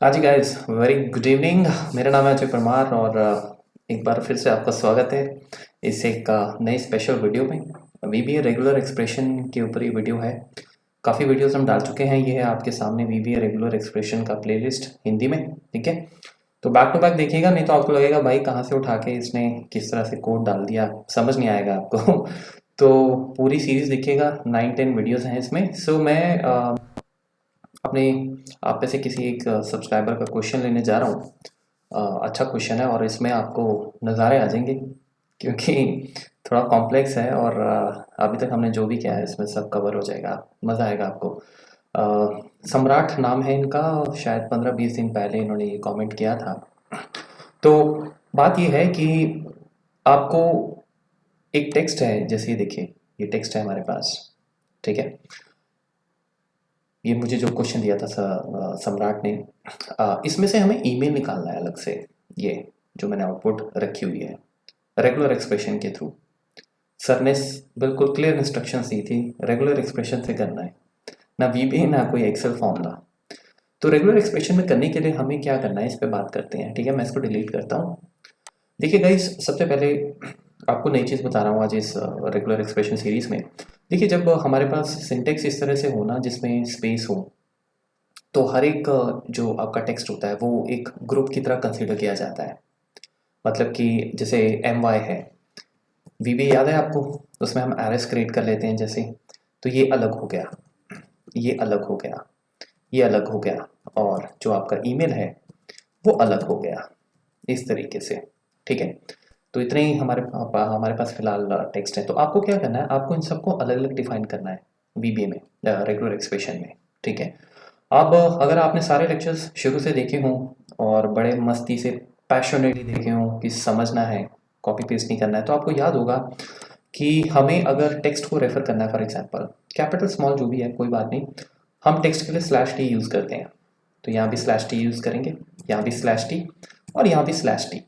हाँ जी guys, very good evening. मेरा नाम है अजय परमार और एक बार फिर से आपका स्वागत है इस एक नई स्पेशल वीडियो में। वीबीए रेगुलर एक्सप्रेशन के ऊपर ये वीडियो है। काफ़ी वीडियोस हम डाल चुके हैं। ये है आपके सामने वीबीए रेगुलर एक्सप्रेशन का प्लेलिस्ट हिंदी में। ठीक है, तो बैक टू बैक देखिएगा, नहीं तो आपको लगेगा भाई कहाँ से उठा के इसने किस तरह से कोड डाल दिया, समझ नहीं आएगा आपको। तो पूरी सीरीज देखिएगा, 9-10 वीडियोस हैं इसमें। सो मैं अपने आप में से किसी एक सब्सक्राइबर का क्वेश्चन लेने जा रहा हूँ। अच्छा क्वेश्चन है और इसमें आपको नज़ारे आ जाएंगे, क्योंकि थोड़ा कॉम्प्लेक्स है और अभी तक हमने जो भी किया है इसमें सब कवर हो जाएगा, मज़ा आएगा आपको। सम्राट नाम है इनका, शायद 15-20 दिन पहले इन्होंने ये कमेंट किया था। तो बात ये है कि आपको एक टेक्स्ट है, जैसे ये देखिए, ये टेक्स्ट है हमारे पास। ठीक है, ये मुझे जो क्वेश्चन दिया था सम्राट ने, इसमें से हमें ईमेल निकालना है अलग से। ये जो मैंने आउटपुट रखी हुई है रेगुलर एक्सप्रेशन के थ्रू, सर ने बिल्कुल क्लियर इंस्ट्रक्शंस दी थी, रेगुलर एक्सप्रेशन से करना है, ना वीबीए ना कोई एक्सेल फॉर्मूला। तो रेगुलर एक्सप्रेशन में करने के लिए हमें क्या करना है, इस पर बात करते हैं। ठीक है, मैं इसको डिलीट करता हूँ। देखिए गाइस, सबसे पहले आपको नई चीज़ बता रहा हूँ आज इस रेगुलर एक्सप्रेशन सीरीज में। देखिए, जब हमारे पास सिंटेक्स इस तरह से हो ना, जिसमें स्पेस हो, तो हर एक जो आपका टेक्स्ट होता है वो एक ग्रुप की तरह कंसीडर किया जाता है। मतलब कि जैसे एम वाई है, वी बी याद है आपको, उसमें हम एरएस क्रिएट कर लेते हैं जैसे। तो ये अलग हो गया, ये अलग हो गया, ये अलग हो गया, और जो आपका ईमेल है वो अलग हो गया, इस तरीके से। ठीक है, तो इतने ही हमारे पास फिलहाल टेक्स्ट है। तो आपको क्या करना है, आपको इन सबको अलग अलग डिफाइन करना है वीबीए में, रेगुलर एक्सप्रेशन में। ठीक है, अब अगर आपने सारे लेक्चर्स शुरू से देखे हों और बड़े मस्ती से पैशनेटली देखे हों कि समझना है, कॉपी पेस्ट नहीं करना है, तो आपको याद होगा कि हमें अगर टेक्स्ट को रेफर करना है, फॉर एग्जांपल कैपिटल स्मॉल जो भी है कोई बात नहीं, हम टेक्स्ट के लिए स्लैश टी यूज़ करते हैं। तो यहाँ भी स्लैश टी यूज़ करेंगे, यहाँ भी स्लैश टी, और यहाँ भी स्लैश टी।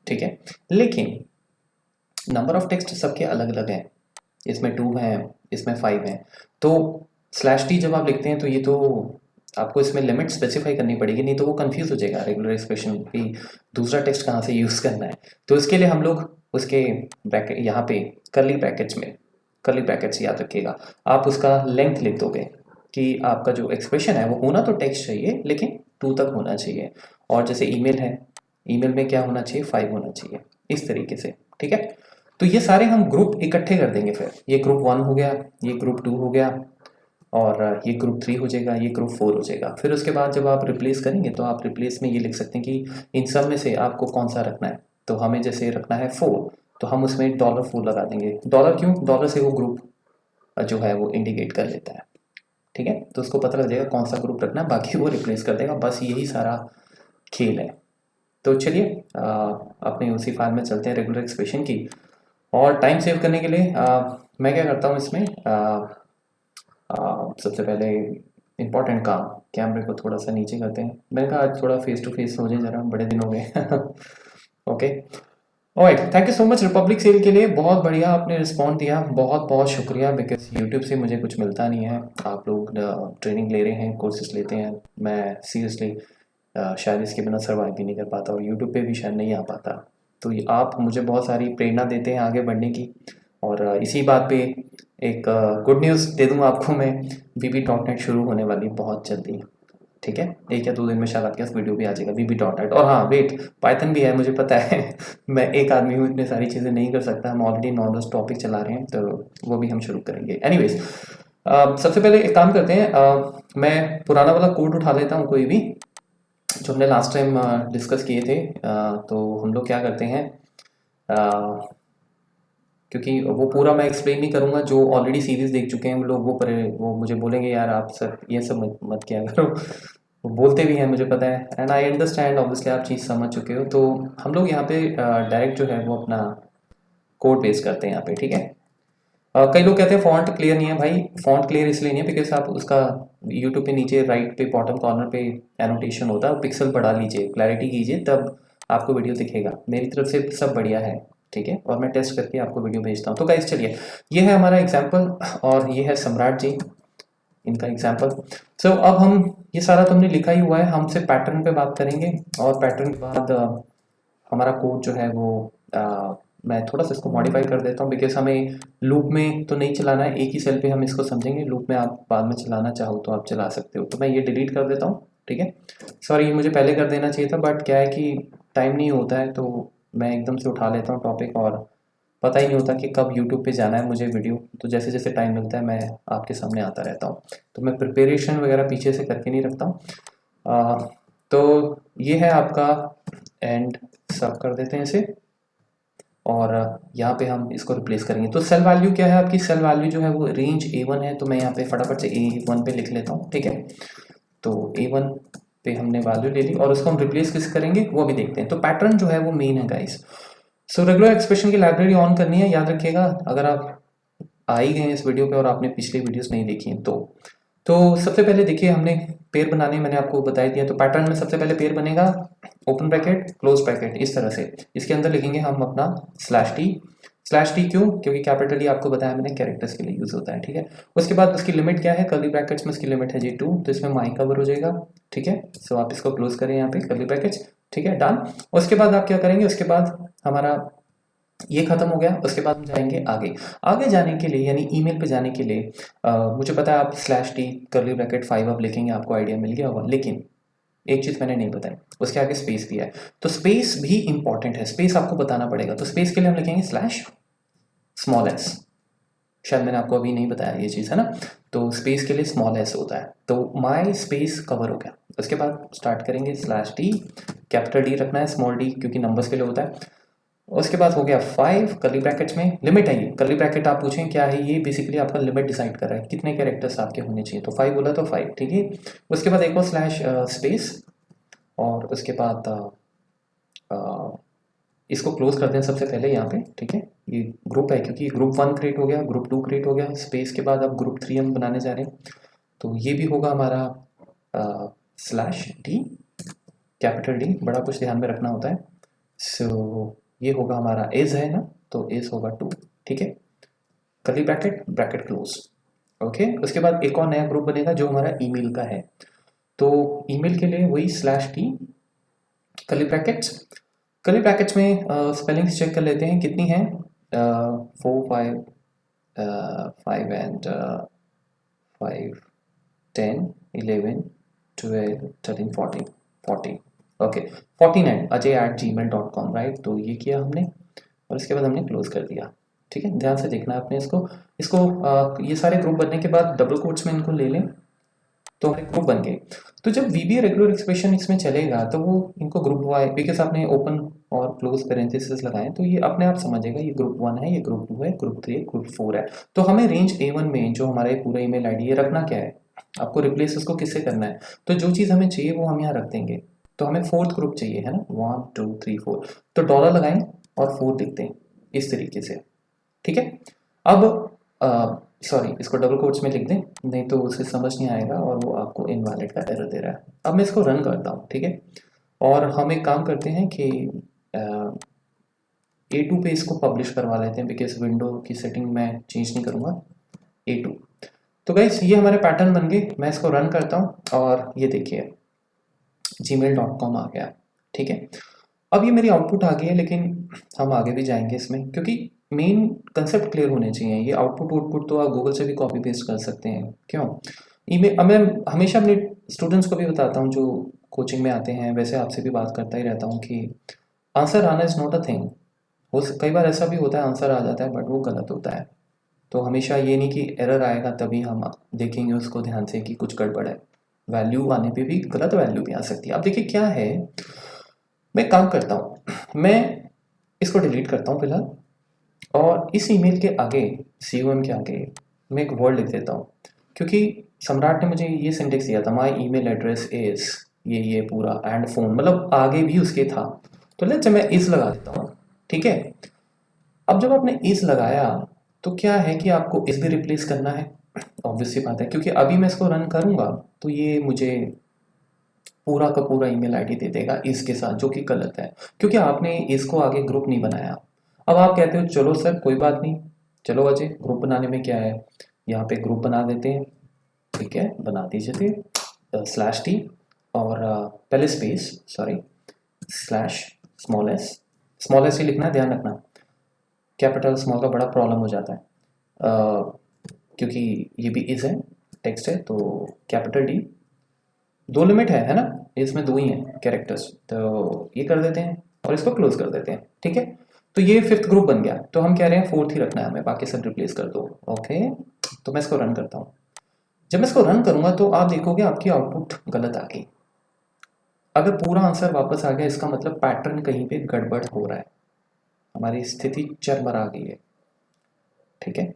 ठीक है, लेकिन नंबर ऑफ टेक्स्ट सबके अलग अलग हैं। इसमें 2 हैं, इसमें 5 हैं। तो स्लैश टी जब आप लिखते हैं तो ये तो आपको इसमें लिमिट स्पेसिफाई करनी पड़ेगी, नहीं तो वो कंफ्यूज हो जाएगा रेगुलर एक्सप्रेशन कि दूसरा टेक्स्ट कहाँ से यूज़ करना है। तो इसके लिए हम लोग उसके ब्रैकेट, यहाँ पे कर्ली ब्रैकेट्स में, कर्ली ब्रैकेट्स याद रखिएगा, आप उसका लेंथ लिख दोगे कि आपका जो एक्सप्रेशन है वो होना तो टेक्स्ट चाहिए लेकिन 2 तक होना चाहिए। और जैसे ईमेल है, ईमेल में क्या होना चाहिए, 5 होना चाहिए, इस तरीके से। ठीक है, तो ये सारे हम ग्रुप इकट्ठे कर देंगे। फिर ये ग्रुप 1 हो गया, ये ग्रुप 2 हो गया, और ये ग्रुप 3 हो जाएगा, ये ग्रुप 4 हो जाएगा। फिर उसके बाद जब आप रिप्लेस करेंगे तो आप रिप्लेस में ये लिख सकते हैं कि इन सब में से आपको कौन सा रखना है। तो हमें जैसे रखना है 4, तो हम उसमें $4 लगा देंगे। डॉलर क्यों, डॉलर से वो ग्रुप जो है वो इंडिकेट कर लेता है। ठीक है, तो उसको पता लग जाएगा कौन सा ग्रुप रखना है, बाकी वो रिप्लेस कर देगा। बस यही सारा खेल है। तो चलिए अपने उसी फाइल में चलते हैं रेगुलर एक्सप्रेशन की। और टाइम सेव करने के लिए मैं क्या करता हूँ इसमें, सबसे पहले इम्पोर्टेंट काम, कैमरे को थोड़ा सा नीचे करते हैं। मैंने कहा आज थोड़ा फेस टू फेस हो जाए, ज़रा बड़े दिन हो गए। Okay, alright, thank you so much republic sale के लिए, बहुत बढ़िया आपने रिस्पॉन्ड दिया, बहुत बहुत शुक्रिया। बिकॉज यूट्यूब से मुझे कुछ मिलता नहीं है, आप लोग ट्रेनिंग ले रहे हैं, कोर्सेज लेते हैं, मैं सीरियसली शायद इसके बिना सर्वाइव भी नहीं कर पाता और यूट्यूब पे भी शायद नहीं आ पाता। तो आप मुझे बहुत सारी प्रेरणा देते हैं आगे बढ़ने की। और इसी बात पे एक गुड न्यूज़ दे दूँ आपको मैं, VB.NET शुरू होने वाली बहुत जल्दी। ठीक है, 1 या 2 दिन में शायद आपके पास वीडियो भी आ जाएगा VB.NET। और हाँ वेट, पाइथन भी है, मुझे पता है। मैं एक आदमी हूँ, इतनी सारी चीज़ें नहीं कर सकता। हम ऑलरेडी 9-10 टॉपिक चला रहे हैं, तो वो भी हम शुरू करेंगे। एनीवेज, सबसे पहले एक काम करते हैं, मैं पुराना वाला कोड उठा लेता हूँ, कोई भी जो हमने लास्ट टाइम डिस्कस किए थे। तो हम लोग क्या करते हैं, क्योंकि वो पूरा मैं एक्सप्लेन नहीं करूँगा, जो ऑलरेडी सीरीज देख चुके हैं वो लोग वो मुझे बोलेंगे यार आप सर ये सब मत किया करो। वो बोलते भी हैं, मुझे पता है, एंड आई अंडरस्टैंड, ऑब्वियसली आप चीज़ समझ चुके हो। तो हम लोग यहाँ पे डायरेक्ट जो है वो अपना कोड पेस्ट करते हैं यहाँ पे। ठीक है, कई लोग कहते हैं फॉन्ट क्लियर नहीं है। भाई फॉन्ट क्लियर इसलिए नहीं है बिकॉज आप उसका यूट्यूब पे नीचे राइट पे बॉटम कॉर्नर पे एनोटेशन होता है, पिक्सल बढ़ा लीजिए, क्लैरिटी कीजिए, तब आपको वीडियो दिखेगा। मेरी तरफ से सब बढ़िया है। ठीक है, और मैं टेस्ट करके आपको वीडियो भेजता हूँ। तो गाइस चलिए, ये है हमारा एग्जाम्पल और ये है सम्राट जी। इनका एग्जाम्पल। सो अब हम ये सारा तो हमने लिखा ही हुआ है, हम सिर्फ पैटर्न पे बात करेंगे और पैटर्न के बाद हमारा कोड जो है वो मैं थोड़ा सा इसको मॉडिफाई कर देता हूँ बिकॉज हमें लूप में तो नहीं चलाना है, एक ही सेल पे हम इसको समझेंगे। लूप में आप बाद में चलाना चाहो तो आप चला सकते हो, तो मैं ये डिलीट कर देता हूँ। ठीक है, सॉरी मुझे पहले कर देना चाहिए था, बट क्या है कि टाइम नहीं होता है तो मैं एकदम से उठा लेता हूँ टॉपिक और पता ही नहीं होता कि कब यूट्यूब पे जाना है मुझे वीडियो, तो जैसे जैसे टाइम मिलता है मैं आपके सामने आता रहता हूँ। तो मैं प्रिपरेशन वगैरह पीछे से करके नहीं रखता हूँ। तो ये है आपका एंड, सब कर देते हैं इसे और यहाँ पे हम इसको रिप्लेस करेंगे। तो सेल वैल्यू क्या है आपकी, सेल वैल्यू जो है वो रेंज A1 है, तो मैं यहाँ पे फटाफट से A1 पे लिख लेता हूँ। ठीक है, तो A1 पे हमने वैल्यू ले ली और उसको हम रिप्लेस किस करेंगे वो भी देखते हैं। तो पैटर्न जो है वो मेन है गाइस। सो रेगुलर एक्सप्रेशन की लाइब्रेरी ऑन करनी है, याद रखिएगा। अगर आप आ ही गए इस वीडियो पे और आपने पिछली वीडियोस नहीं देखी हैं तो सबसे पहले देखिए हमने पेयर बनाने मैंने आपको बता दिया। तो पैटर्न में सबसे पहले पेयर बनेगा ओपन ब्रैकेट क्लोज ब्रैकेट इस तरह से, इसके अंदर लिखेंगे हम अपना /t। /t क्यों, क्योंकि कैपिटल ई आपको बताया मैंने कैरेक्टर्स के लिए यूज होता है। ठीक है, उसके बाद उसकी लिमिट क्या है, कर्ली ब्रैकेट्स में उसकी लिमिट है जी 2, तो इसमें माई कवर हो जाएगा। ठीक है, सो आप इसको क्लोज करें यहाँ पे कर्ली ब्रैकेट्स। ठीक है, डन। उसके बाद आप क्या करेंगे, उसके बाद हमारा ये खत्म हो गया। उसके बाद हम जाएंगे आगे। आगे जाने के लिए यानी ईमेल पे जाने के लिए मुझे पता है आप /t कर्ली ब्रैकेट 5 आप लिखेंगे, आपको आइडिया मिल गया होगा, लेकिन एक चीज मैंने नहीं बताई, उसके आगे स्पेस भी है। तो स्पेस भी इंपॉर्टेंट है, स्पेस आपको बताना पड़ेगा। तो स्पेस के लिए हम लिखेंगे /s। शायद मैंने आपको अभी नहीं बताया ये चीज़, है ना। तो स्पेस के लिए s होता है, तो माई स्पेस कवर हो गया। उसके बाद स्टार्ट करेंगे /t, कैपिटल D रखना है, स्मॉल d क्योंकि नंबर्स के लिए होता है। उसके बाद हो गया 5 कर्ली ब्रैकेट्स में, लिमिट है ये कर्ली ब्रैकेट। आप पूछें क्या है ये, बेसिकली आपका लिमिट डिसाइड कर रहा है कितने कैरेक्टर्स आपके होने चाहिए, तो 5 बोला तो 5। ठीक है, उसके बाद एक और /स्पेस और उसके बाद इसको क्लोज करते हैं सबसे पहले यहाँ पे। ठीक है, ये ग्रुप है क्योंकि ग्रुप 1 क्रिएट हो गया, ग्रुप 2 क्रिएट हो गया, स्पेस के बाद अब ग्रुप 3 हम बनाने जा रहे हैं, तो ये भी होगा हमारा /t, कैपिटल D, बड़ा कुछ ध्यान में रखना होता है। सो ये होगा हमारा एज है ना, तो एज होगा 2। ठीक है, curly bracket bracket close. Okay, उसके बाद एक और नया ग्रुप बनेगा जो हमारा ईमेल का है। तो ईमेल के लिए वही /t curly brackets. Curly brackets में स्पेलिंग चेक कर लेते हैं कितनी है, 4 5 5 एंड 5 10 11 12 13 14 40। Okay, 49@gmail.com, right. तो ये किया हमने और इसके बाद हमने क्लोज कर दिया। ठीक है, ध्यान से देखना है आपने इसको ये सारे ग्रुप बनने के बाद डबल कोट्स में इनको ले लें तो हमारे ग्रुप बन गए। तो जब VBA रेगुलर एक्सप्रेशन इसमें चलेगा तो वो इनको ग्रुप वाई, बिकॉज आपने ओपन और क्लोज पेरेंथेसिस लगाए तो ये अपने आप समझेगा ये ग्रुप 1 है, ये ग्रुप 2 है, ग्रुप 3 है, ग्रुप 4 है। तो हमें रेंज A1 में जो हमारा ये पूरा ईमेल आईडी है रखना क्या है, आपको रिप्लेस उसको किससे करना है, तो जो चीज़ हमें चाहिए वो हम यहाँ रख देंगे। तो हमें 4th ग्रुप चाहिए, है ना, 1 2 3 4, तो डॉलर लगाएं और 4 लिखते हैं इस तरीके से। ठीक है, अब सॉरी इसको डबल कोट्स में लिख दें, नहीं तो उसे समझ नहीं आएगा और वो आपको इनवैलिड का एरर दे रहा है। अब मैं इसको रन करता हूँ। ठीक है, और हम एक काम करते हैं कि A2 पे इसको पब्लिश करवा लेते हैं, बिकॉज विंडो की सेटिंग मैं चेंज नहीं करूँगा। A2, तो गाइस ये हमारे पैटर्न बन गए। मैं इसको रन करता हूँ और ये देखिए gmail.com आ गया। ठीक है, अब ये मेरी आउटपुट आ गई है, लेकिन हम आगे भी जाएंगे इसमें क्योंकि मेन कंसेप्ट क्लियर होने चाहिए। ये आउटपुट तो आप गूगल से भी कॉपी पेस्ट कर सकते हैं, क्यों। ईमेल मैं हमेशा अपने स्टूडेंट्स को भी बताता हूँ जो कोचिंग में आते हैं, वैसे आपसे भी बात करता ही रहता हूँ कि आंसर आना इज़ नॉट अ थिंग। कई बार ऐसा भी होता है आंसर आ जाता है बट वो गलत होता है। तो हमेशा ये नहीं कि एरर आएगा तभी हम देखेंगे उसको ध्यान से कि कुछ गड़बड़ है, वैल्यू आने पे भी गलत वैल्यू भी आ सकती है। अब देखिए क्या है, मैं काम करता हूँ, मैं इसको डिलीट करता हूँ फिलहाल और इस ईमेल के आगे COM के आगे मैं एक वर्ड लिख देता हूँ, क्योंकि सम्राट ने मुझे ये सिंटेक्स दिया था, माई ईमेल एड्रेस इज ये पूरा एंड फोन, मतलब आगे भी उसके था। तो लेट्स से मैं इस लगा देता हूँ। ठीक है, अब जब आपने इस लगाया तो क्या है कि आपको इस भी रिप्लेस करना है, ऑब्वियस सी बात है, क्योंकि अभी मैं इसको रन करूँगा तो ये मुझे पूरा का पूरा ईमेल आईडी दे देगा इसके साथ, जो कि गलत है क्योंकि आपने इसको आगे ग्रुप नहीं बनाया। अब आप कहते हो चलो सर कोई बात नहीं, चलो अजय ग्रुप बनाने में क्या है, यहाँ पे ग्रुप बना देते हैं। ठीक है, बना दीजिए /t और पहले स्पेस, सॉरी, स्मॉल एस ही लिखना है, ध्यान रखना, कैपिटल स्मॉल का बड़ा प्रॉब्लम हो जाता है क्योंकि ये भी इज है, टेक्स्ट है, तो कैपिटल डी, 2 लिमिट है ना, इसमें 2 ही हैं कैरेक्टर्स, तो ये कर देते हैं और इसको क्लोज कर देते हैं। ठीक है, तो ये 5th ग्रुप बन गया, तो हम कह रहे हैं 4th ही रखना है हमें, बाकी सब रिप्लेस कर दो। ओके, तो मैं इसको रन करता हूँ। जब मैं इसको रन करूँगा तो आप देखोगे आपकी आउटपुट गलत आ गई। अगर पूरा आंसर वापस आ गया, इसका मतलब पैटर्न कहीं पे गड़बड़ हो रहा है, हमारी स्थिति चरमरा गई है। ठीक है,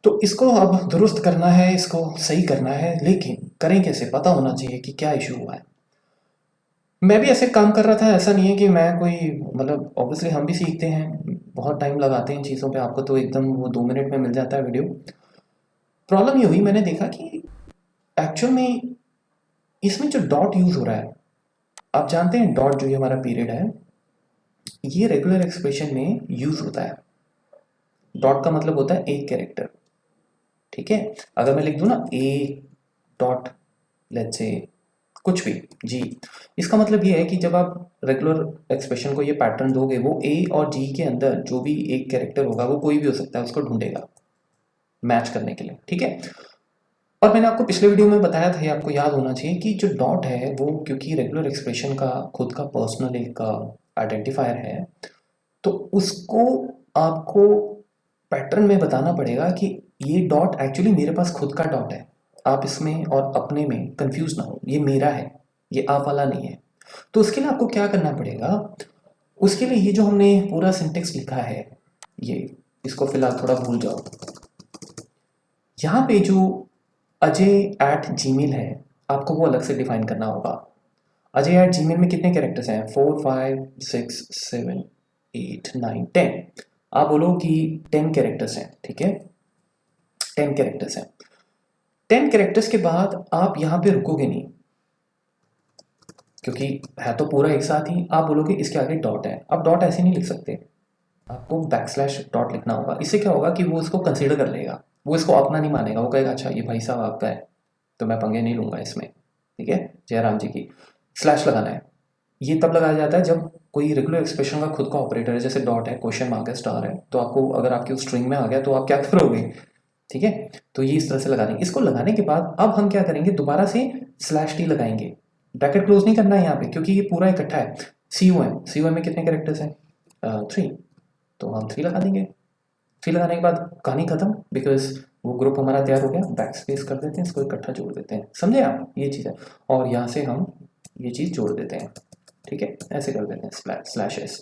तो इसको अब दुरुस्त करना है, इसको सही करना है, लेकिन करें कैसे, पता होना चाहिए कि क्या इशू हुआ है। मैं भी ऐसे काम कर रहा था, ऐसा नहीं है कि मैं कोई, मतलब ऑब्वियसली हम भी सीखते हैं, बहुत टाइम लगाते हैं इन चीज़ों पे, आपको तो एकदम वो 2 मिनट में मिल जाता है वीडियो। प्रॉब्लम ये हुई, मैंने देखा कि एक्चुअल में इसमें जो डॉट यूज़ हो रहा है, आप जानते हैं डॉट जो ये हमारा पीरियड है, ये रेगुलर एक्सप्रेशन में यूज़ होता है। डॉट का मतलब होता है एक कैरेक्टर। ठीक है, अगर मैं लिख दूँ ना ए डॉट, लेट्स से कुछ भी जी, इसका मतलब ये है कि जब आप रेगुलर एक्सप्रेशन को ये पैटर्न दोगे, वो ए और जी के अंदर जो भी एक कैरेक्टर होगा, वो कोई भी हो सकता है, उसको ढूंढेगा मैच करने के लिए। ठीक है, और मैंने आपको पिछले वीडियो में बताया था, ये आपको याद होना चाहिए कि जो डॉट है वो क्योंकि रेगुलर एक्सप्रेशन का खुद का पर्सनल एक आइडेंटिफायर है, तो उसको आपको पैटर्न में बताना पड़ेगा कि ये डॉट एक्चुअली मेरे पास खुद का डॉट है, आप इसमें और अपने में कंफ्यूज ना हो, ये मेरा है, ये आप वाला नहीं है। तो उसके लिए आपको क्या करना पड़ेगा, उसके लिए ये जो हमने पूरा सिंटेक्स लिखा है, ये इसको फिलहाल थोड़ा भूल जाओ। यहाँ पे जो ajay@gmail है, आपको वो अलग से डिफाइन करना होगा। ajay@gmail में कितने कैरेक्टर्स हैं, 4 5 6 7 8 9 10, आप बोलो कि 10 कैरेक्टर्स हैं। ठीक है, 10 कैरेक्टर्स हैं। 10 कैरेक्टर्स के बाद आप यहाँ पे रुकोगे नहीं, क्योंकि है तो पूरा एक साथ ही, आप बोलोगे इसके आगे डॉट है। अब डॉट ऐसे नहीं लिख सकते, आपको /डॉट लिखना होगा। इससे क्या होगा कि वो इसको कंसीडर कर लेगा, वो इसको अपना नहीं मानेगा, वो कहेगा अच्छा ये भाई साहब आपका है, तो मैं पंगे नहीं लूंगा इसमें। ठीक है, जयराम जी की / लगाना है। ये तब लगाया जाता है जब कोई रेगुलर एक्सप्रेशन का खुद का ऑपरेटर है, जैसे डॉट है, क्वेश्चन मार्क है, स्टार है, तो आपको अगर आपकी उस स्ट्रिंग में आ गया तो आप क्या करोगे। ठीक है, तो ये इस तरह से लगा देंगे। इसको लगाने के बाद अब हम क्या करेंगे, दोबारा से /t लगाएंगे। ब्रैकेट क्लोज नहीं करना है यहाँ पे, क्योंकि ये पूरा इकट्ठा है। COM में कितने कैरेक्टर्स हैं, 3, तो हम 3 लगा देंगे। 3 लगाने के बाद कहानी खत्म, बिकॉज वो ग्रुप हमारा तैयार हो गया। बैक स्पेस कर देते हैं, इसको इकट्ठा जोड़ देते हैं, समझे आप, ये चीज़ है। और यहाँ से हम ये चीज़ जोड़ देते हैं। ठीक है, ऐसे कर देते हैं /s।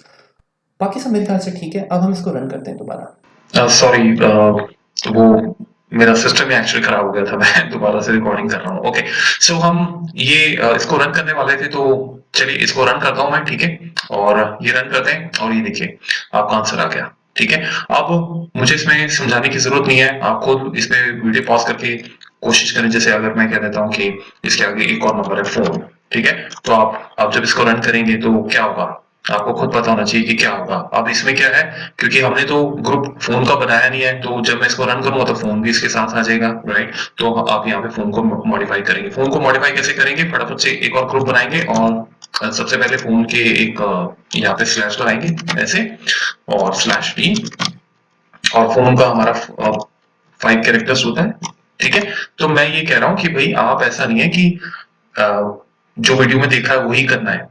बाकी सब मेरे ख्याल से ठीक है। अब हम इसको रन करते हैं दोबारा। सॉरी, वो मेरा सिस्टम ही एक्चुअली खराब हो गया था, मैं दोबारा से रिकॉर्डिंग कर रहा हूँ। ओके, सो हम ये इसको रन करने वाले थे, तो चलिए इसको रन करता हूँ मैं। ठीक है, और ये रन करते हैं, और ये देखिए आपका आंसर आ गया। ठीक है, अब मुझे इसमें समझाने की जरूरत नहीं है, आप खुद इसमें वीडियो पॉज करके कोशिश करें। जैसे अगर मैं कह देता हूँ कि इसके आगे एक और नंबर है 4, ठीक है, तो आप जब इसको रन करेंगे तो क्या होगा, आपको खुद पता होना चाहिए कि क्या होगा। अब इसमें क्या है, क्योंकि हमने तो ग्रुप फोन का बनाया नहीं है, तो जब मैं इसको रन करूंगा तो फोन भी इसके साथ आ जाएगा, राइट। तो आप यहाँ पे फोन को मॉडिफाई करेंगे। फोन को मॉडिफाई कैसे करेंगे, फटाफट से एक और ग्रुप बनाएंगे, और सबसे पहले फोन के एक यहाँ पे / लगाएंगे ऐसे, और /t, और फोन का हमारा 5 कैरेक्टर्स होता है। ठीक है, तो मैं ये कह रहा हूँ कि भाई आप ऐसा नहीं है कि जो वीडियो में देखा है वही करना है,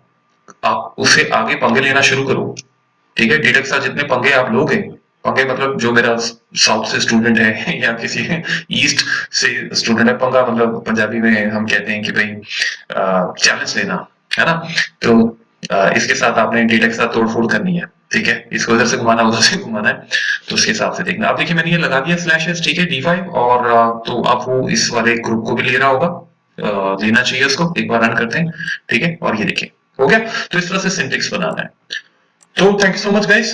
आप उससे आगे पंगे लेना शुरू करो। ठीक है, डेटा के साथ जितने पंगे आप लोगे, पंगे मतलब जो मेरा साउथ से स्टूडेंट है या किसी ईस्ट से स्टूडेंट है, पंगा मतलब पंजाबी में हम कहते हैं कि भाई चैलेंज लेना, है ना। तो इसके साथ आपने डेटा के साथ तोड़फोड़ करनी है। ठीक है, इसको इधर से घुमाना, उधर से घुमाना है, तो उसके हिसाब से देखना। अब देखिए मैंने ये लगा दिया /s, ठीक है, D5, और तो अब वो इस वाले ग्रुप को भी ले रहा होगा, लेना चाहिए उसको। एक बार रन करते हैं, ठीक है, और ये देखिए हो गया। तो इस तरह से सिंटेक्स बनाना है। तो thank you so much guys.